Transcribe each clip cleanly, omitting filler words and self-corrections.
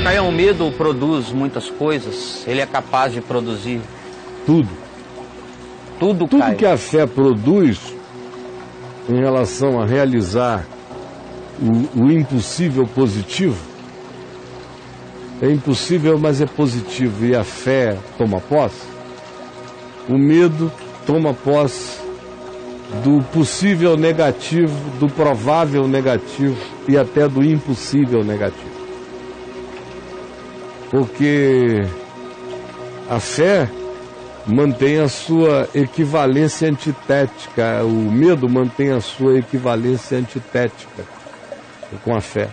Caio, o medo produz muitas coisas, ele é capaz de produzir tudo. Tudo, Tudo Caio. que a fé produz em relação a realizar o impossível positivo, é impossível, mas é positivo, e a fé toma posse, o medo toma posse do possível negativo, do provável negativo e até do impossível negativo. Porque a fé mantém a sua equivalência antitética, o medo mantém a sua equivalência antitética com a fé.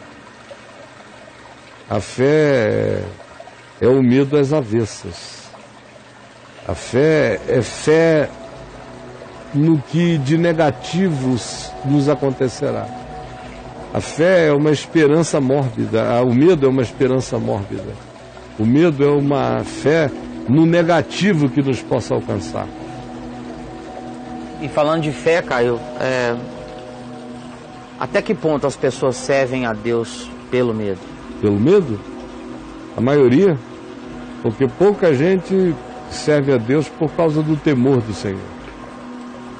A fé é o medo às avessas. A fé é fé no que de negativos nos acontecerá. A fé é uma esperança mórbida, o medo é uma esperança mórbida. O medo é uma fé no negativo que nos possa alcançar. E falando de fé, Caio, até que ponto as pessoas servem a Deus pelo medo? Pelo medo? A maioria. Porque pouca gente serve a Deus por causa do temor do Senhor.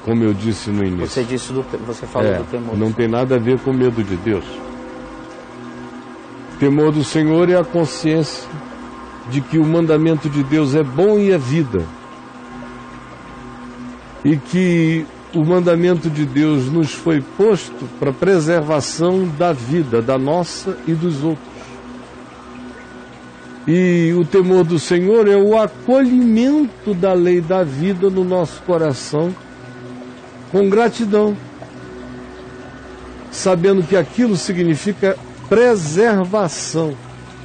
Como eu disse no início. Você falou do temor. Não tem nada a ver com o medo de Deus. O temor do Senhor é a consciência de que o mandamento de Deus é bom e é vida. E que o mandamento de Deus nos foi posto para preservação da vida, da nossa e dos outros. E o temor do Senhor é o acolhimento da lei da vida no nosso coração, com gratidão, sabendo que aquilo significa preservação,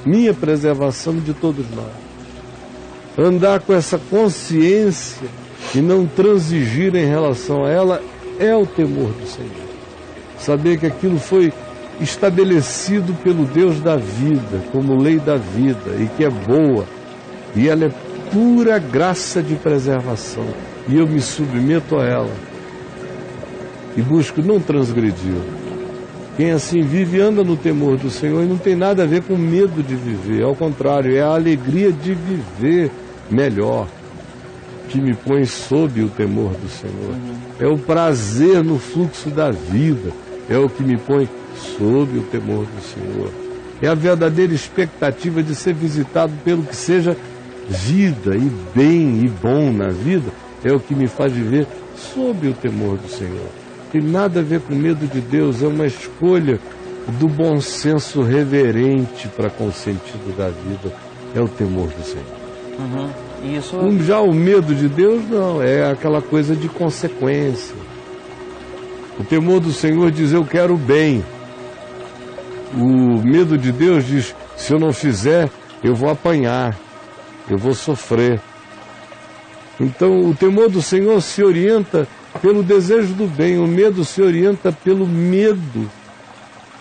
minha preservação de todos nós. Andar com essa consciência e não transigir em relação a ela é o temor do Senhor. Saber que aquilo foi estabelecido pelo Deus da vida, como lei da vida, e que é boa, e ela é pura graça de preservação, e eu me submeto a ela, e busco não transgredir. Quem assim vive anda no temor do Senhor e não tem nada a ver com medo de viver, ao contrário, é a alegria de viver melhor que me põe sob o temor do Senhor. É o prazer no fluxo da vida, é o que me põe sob o temor do Senhor. É a verdadeira expectativa de ser visitado pelo que seja vida e bem e bom na vida, é o que me faz viver sob o temor do Senhor. Tem nada a ver com medo de Deus, é uma escolha do bom senso reverente para com o sentido da vida, é o temor do Senhor. Isso... Já o medo de Deus não, é aquela coisa de consequência. O temor do Senhor diz, eu quero o bem. O medo de Deus diz, se eu não fizer, eu vou apanhar, eu vou sofrer. Então o temor do Senhor se orienta pelo desejo do bem, o medo se orienta pelo medo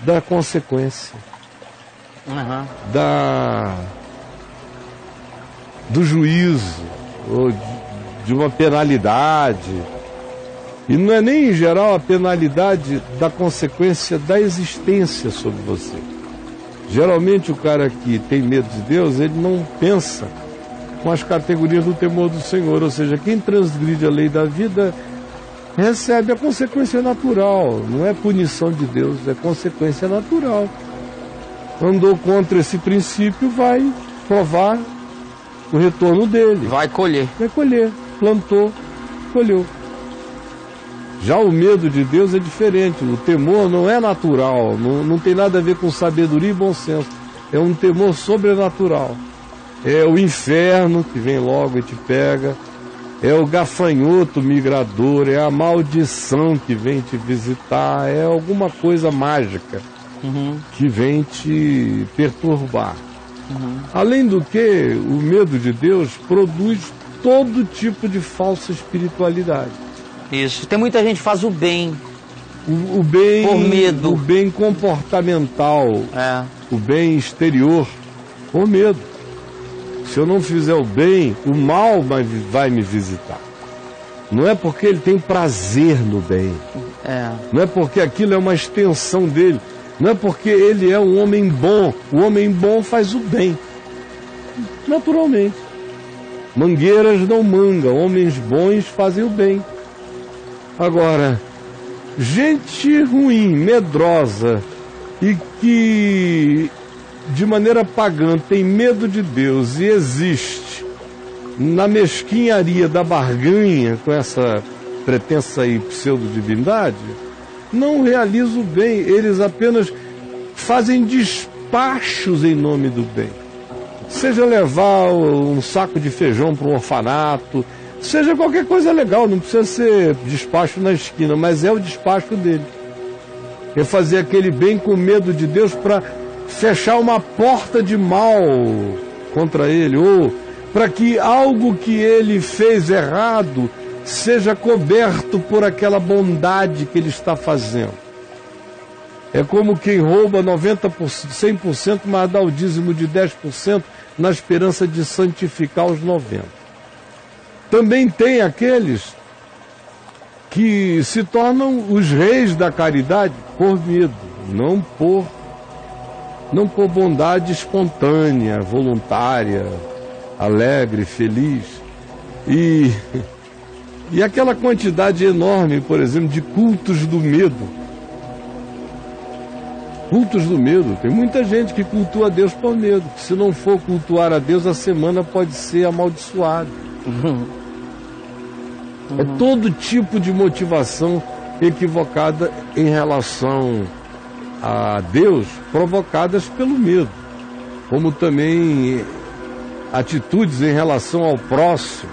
da consequência, do juízo, ou de uma penalidade. E não é nem em geral a penalidade da consequência da existência sobre você. Geralmente o cara que tem medo de Deus, ele não pensa com as categorias do temor do Senhor, ou seja, quem transgride a lei da vida recebe a consequência natural, não é punição de Deus, é consequência natural. Andou contra esse princípio, vai provar o retorno dele. Vai colher. Vai colher. Plantou, colheu. Já o medo de Deus é diferente. O temor não é natural, não tem nada a ver com sabedoria e bom senso. É um temor sobrenatural. É o inferno que vem logo e te pega. É o gafanhoto migrador, é a maldição que vem te visitar, é alguma coisa mágica que vem te perturbar. Além do que, o medo de Deus produz todo tipo de falsa espiritualidade. Isso. Tem muita gente que faz o bem. O bem por medo. O bem comportamental, o bem exterior, por medo. Se eu não fizer o bem, o mal vai me visitar. Não é porque ele tem prazer no bem. Não é porque aquilo é uma extensão dele. Não é porque ele é um homem bom. O homem bom faz o bem. Naturalmente. Mangueiras não mangam. Homens bons fazem o bem. Agora, gente ruim, medrosa e que de maneira pagã tem medo de Deus e existe na mesquinharia da barganha com essa pretensa e pseudo-divindade, não realiza o bem. Eles apenas fazem despachos em nome do bem. Seja levar um saco de feijão para um orfanato, seja qualquer coisa legal, não precisa ser despacho na esquina, mas é o despacho dele. É fazer aquele bem com medo de Deus para fechar uma porta de mal contra ele, ou para que algo que ele fez errado seja coberto por aquela bondade que ele está fazendo. É como quem rouba 90%, 100%, mas dá o dízimo de 10% na esperança de santificar os 90%. Também tem aqueles que se tornam os reis da caridade por medo, não por bondade espontânea, voluntária, alegre, feliz. E aquela quantidade enorme, por exemplo, de cultos do medo. Cultos do medo. Tem muita gente que cultua a Deus por medo. Se não for cultuar a Deus, a semana pode ser amaldiçoada. É todo tipo de motivação equivocada em relação a Deus, provocadas pelo medo. Como também atitudes em relação ao próximo.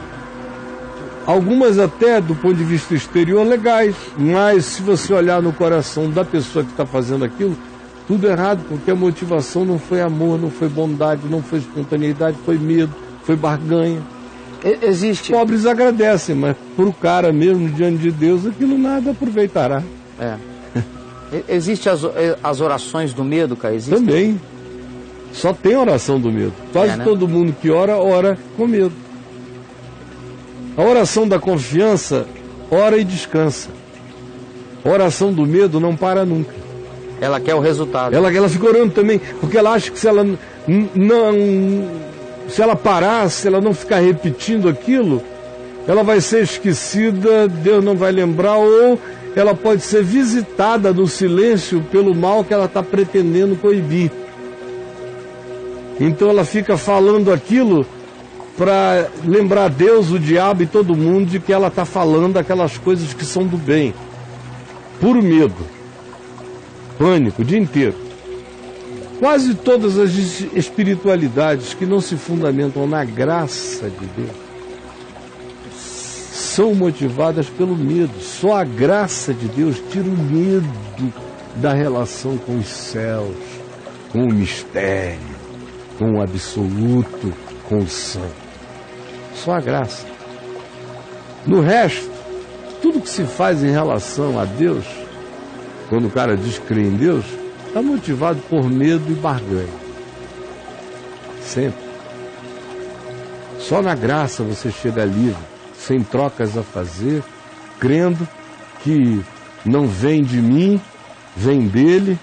Algumas até do ponto de vista exterior legais, mas se você olhar no coração da pessoa que está fazendo aquilo, tudo errado, porque a motivação não foi amor, não foi bondade, não foi espontaneidade, foi medo, foi barganha. Existe. Pobres agradecem, mas para o cara mesmo, diante de Deus, aquilo nada aproveitará. Existem as orações do medo, cara? Existem? Também. Só tem oração do medo. Quase né? todo mundo que ora com medo. A oração da confiança, ora e descansa. A oração do medo não para nunca. Ela quer o resultado. Ela fica orando também, porque ela acha que se ela parar, se ela não ficar repetindo aquilo, ela vai ser esquecida, Deus não vai lembrar, ou ela pode ser visitada no silêncio pelo mal que ela está pretendendo coibir. Então ela fica falando aquilo para lembrar Deus, o diabo e todo mundo de que ela está falando aquelas coisas que são do bem. Puro medo. Pânico o dia inteiro. Quase todas as espiritualidades que não se fundamentam na graça de Deus são motivadas pelo medo. Só a graça de Deus tira o medo da relação com os céus, com o mistério, com o absoluto, com o santo. Só a graça. No resto, tudo que se faz em relação a Deus, quando o cara diz que crê em Deus, está motivado por medo e barganha. Sempre. Só na graça você chega livre, sem trocas a fazer, crendo que não vem de mim, vem dele,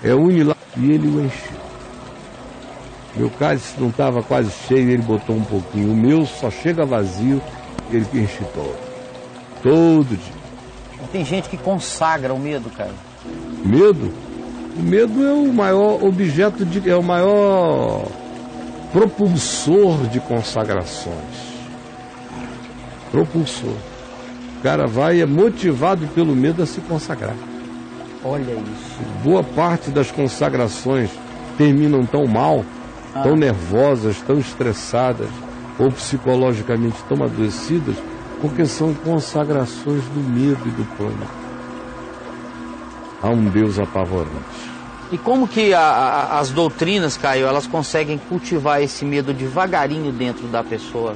é unilateral e ele o encheu. Meu cálice não estava quase cheio, ele botou um pouquinho. O meu só chega vazio, ele enche todo dia. Tem gente que consagra o medo, cara. Medo? O medo é o maior objeto, é o maior propulsor de consagrações. Propulsor. O cara vai, é motivado pelo medo a se consagrar. Olha isso. Boa parte das consagrações terminam tão mal, tão nervosas, tão estressadas, ou psicologicamente tão adoecidas, porque são consagrações do medo e do pânico. Há um Deus apavorante. E como que as doutrinas, Caio, elas conseguem cultivar esse medo devagarinho dentro da pessoa?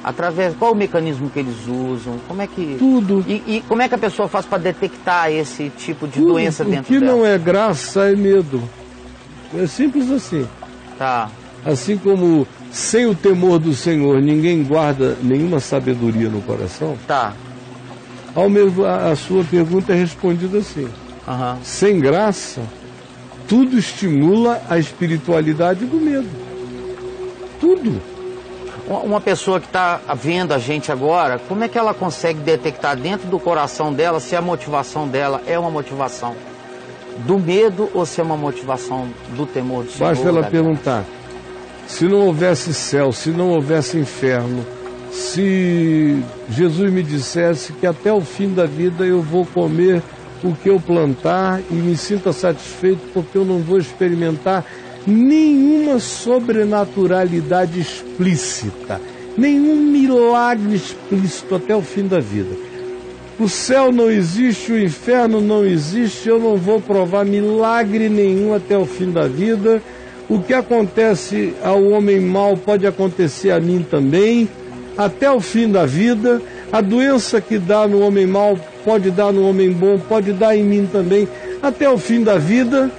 Através, qual o mecanismo que eles usam? Como é que... Tudo. E como é que a pessoa faz para detectar esse tipo de doença dentro O dela? que não é graça é medo. É simples assim. Tá. Assim como sem o temor do Senhor ninguém guarda nenhuma sabedoria no coração, Tá. ao mesmo a sua pergunta é respondida assim. Aham. Sem graça tudo estimula a espiritualidade do medo. Tudo. Uma pessoa que está vendo a gente agora, como é que ela consegue detectar dentro do coração dela se a motivação dela é uma motivação do medo ou se é uma motivação do temor do Senhor? Basta ela perguntar: se não houvesse céu, se não houvesse inferno, se Jesus me dissesse que até o fim da vida eu vou comer o que eu plantar e me sinta satisfeito porque eu não vou experimentar nenhuma sobrenaturalidade explícita, nenhum milagre explícito até o fim da vida. O céu não existe, o inferno não existe, eu não vou provar milagre nenhum até o fim da vida. O que acontece ao homem mau pode acontecer a mim também, até o fim da vida. A doença que dá no homem mau pode dar no homem bom, pode dar em mim também, até o fim da vida.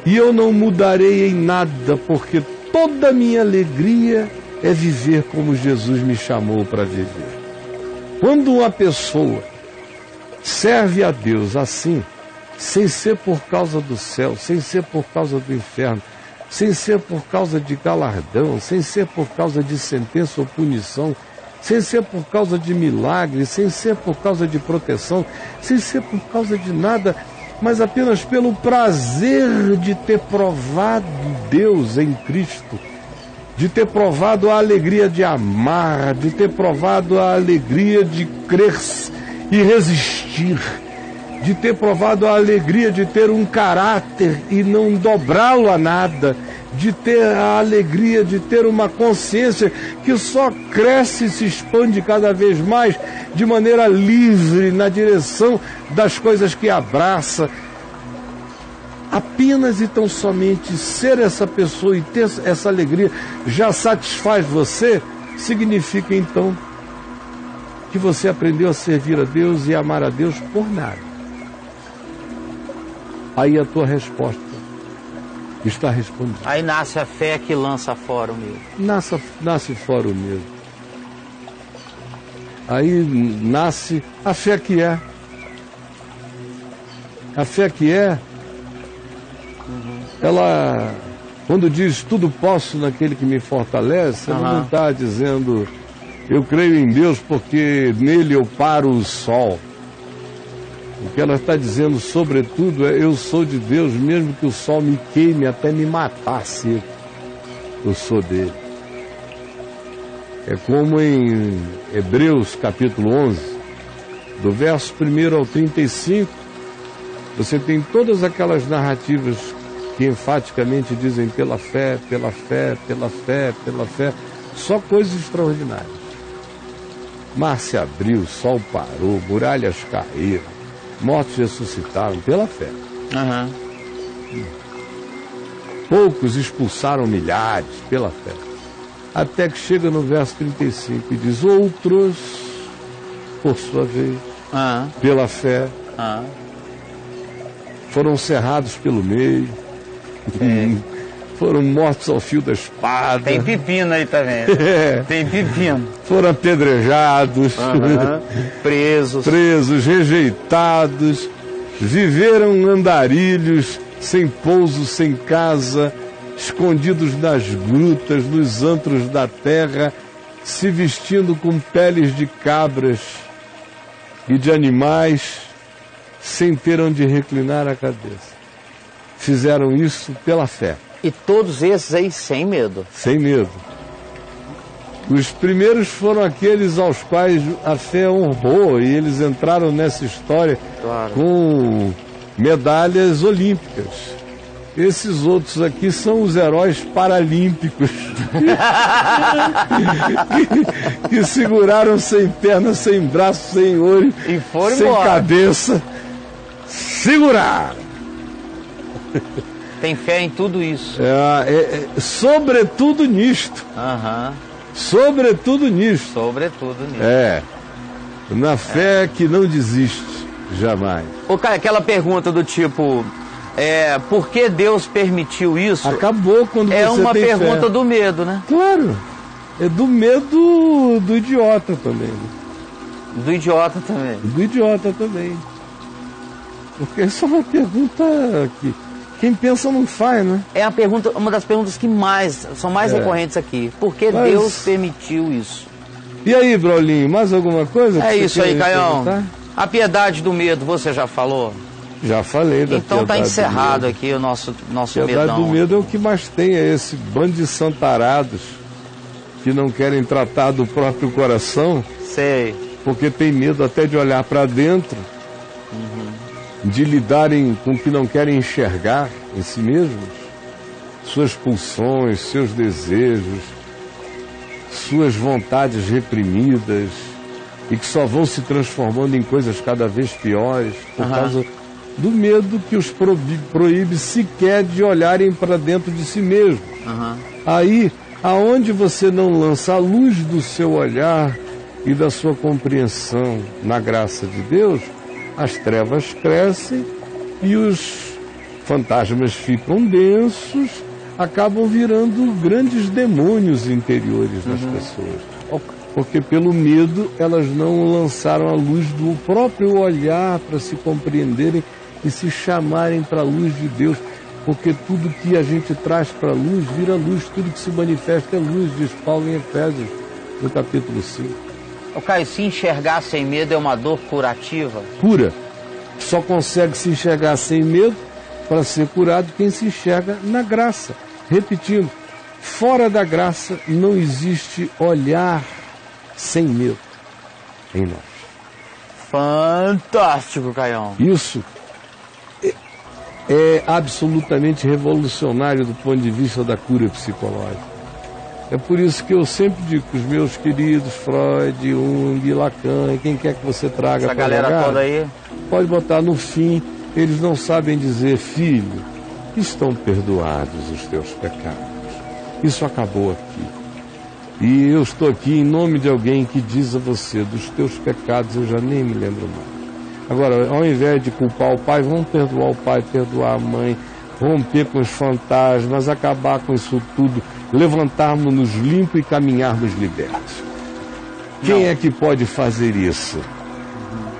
E eu não mudarei em nada, porque toda a minha alegria é viver como Jesus me chamou para viver. Quando uma pessoa serve a Deus assim, sem ser por causa do céu, sem ser por causa do inferno, sem ser por causa de galardão, sem ser por causa de sentença ou punição, sem ser por causa de milagre, sem ser por causa de proteção, sem ser por causa de nada, mas apenas pelo prazer de ter provado Deus em Cristo, de ter provado a alegria de amar, de ter provado a alegria de crer e resistir, de ter provado a alegria de ter um caráter e não dobrá-lo a nada, de ter a alegria de ter uma consciência que só cresce e se expande cada vez mais de maneira livre na direção das coisas que abraça. Apenas e tão somente ser essa pessoa e ter essa alegria já satisfaz você, significa então que você aprendeu a servir a Deus e amar a Deus por nada. Aí a tua resposta está respondida. Aí nasce a fé que lança fora o medo. Nasce fora o medo. Aí nasce a fé que é. A fé que é, ela, quando diz tudo posso naquele que me fortalece, ela não está dizendo eu creio em Deus porque nele eu paro o sol. O que ela está dizendo, sobretudo, é eu sou de Deus, mesmo que o sol me queime até me matar seco. Eu sou dele. É como em Hebreus capítulo 11, do verso 1 ao 35, você tem todas aquelas narrativas que enfaticamente dizem pela fé, pela fé, pela fé, pela fé, só coisas extraordinárias. Mar se abriu, sol parou, muralhas caíram, mortos ressuscitaram pela fé. Poucos expulsaram milhares pela fé. Até que chega no verso 35 e diz: outros, por sua vez, pela fé, foram cerrados pelo meio, foram mortos ao fio da espada. Tem pepino aí também. Tem pepino. Foram apedrejados, presos, rejeitados, viveram andarilhos, sem pouso, sem casa, escondidos nas grutas, nos antros da terra, se vestindo com peles de cabras e de animais, sem ter onde reclinar a cabeça. Fizeram isso pela fé. E todos esses aí sem medo. Sem medo. Os primeiros foram aqueles aos quais a fé honrou, e eles entraram nessa história com medalhas olímpicas. Esses outros aqui são os heróis paralímpicos que seguraram sem perna, sem braço, sem olho, e foram sem embora. Cabeça. Seguraram. Tem fé em tudo isso. Sobretudo nisto. Sobretudo nisto. Sobretudo nisto. Na fé que não desiste jamais. Ô, cara, aquela pergunta do tipo, por que Deus permitiu isso? Acabou quando você tem fé. É uma pergunta do medo, né? Claro. É do medo do idiota também. Do idiota também. Do idiota também. Porque isso é uma pergunta que quem pensa não faz, né? É a pergunta, uma das perguntas que são mais recorrentes aqui. Por que Deus permitiu isso? E aí, Braulinho, mais alguma coisa? É isso aí, Caião. A piedade do medo, você já falou? Já falei da então piedade. Então tá encerrado aqui o nosso medão. Piedade do medo é o que mais tem, é esse bando de santarados que não querem tratar do próprio coração. Sei. Porque tem medo até de olhar para dentro, de lidarem com o que não querem enxergar em si mesmos, suas pulsões, seus desejos, suas vontades reprimidas e que só vão se transformando em coisas cada vez piores por causa do medo que os proíbe sequer de olharem para dentro de si mesmos. Aí, aonde você não lança a luz do seu olhar e da sua compreensão na graça de Deus, as trevas crescem e os fantasmas ficam densos, acabam virando grandes demônios interiores das pessoas. Porque pelo medo elas não lançaram a luz do próprio olhar para se compreenderem e se chamarem para a luz de Deus. Porque tudo que a gente traz para a luz vira luz, tudo que se manifesta é luz, diz Paulo em Efésios, no capítulo 5. O Caio, se enxergar sem medo é uma dor curativa? Cura. Só consegue se enxergar sem medo para ser curado quem se enxerga na graça. Repetindo, fora da graça não existe olhar sem medo em nós. Fantástico, Caião. Isso é absolutamente revolucionário do ponto de vista da cura psicológica. É por isso que eu sempre digo que os meus queridos Freud, Jung, Lacan, quem quer que você traga essa galera toda aí, pode botar no fim, eles não sabem dizer, filho, estão perdoados os teus pecados. Isso acabou aqui. E eu estou aqui em nome de alguém que diz a você, dos teus pecados eu já nem me lembro mais. Agora, ao invés de culpar o pai, vamos perdoar o pai, perdoar a mãe, romper com os fantasmas, acabar com isso tudo, levantarmos-nos limpos e caminharmos libertos. Quem é que pode fazer isso?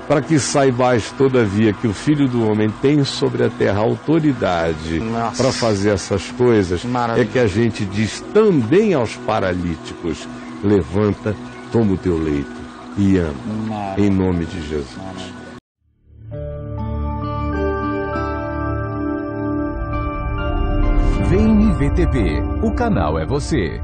Para que saibais, todavia, que o Filho do Homem tem sobre a terra autoridade para fazer essas coisas, é que a gente diz também aos paralíticos, levanta, toma o teu leito e anda, em nome de Jesus. Vem IVTV, o canal é você.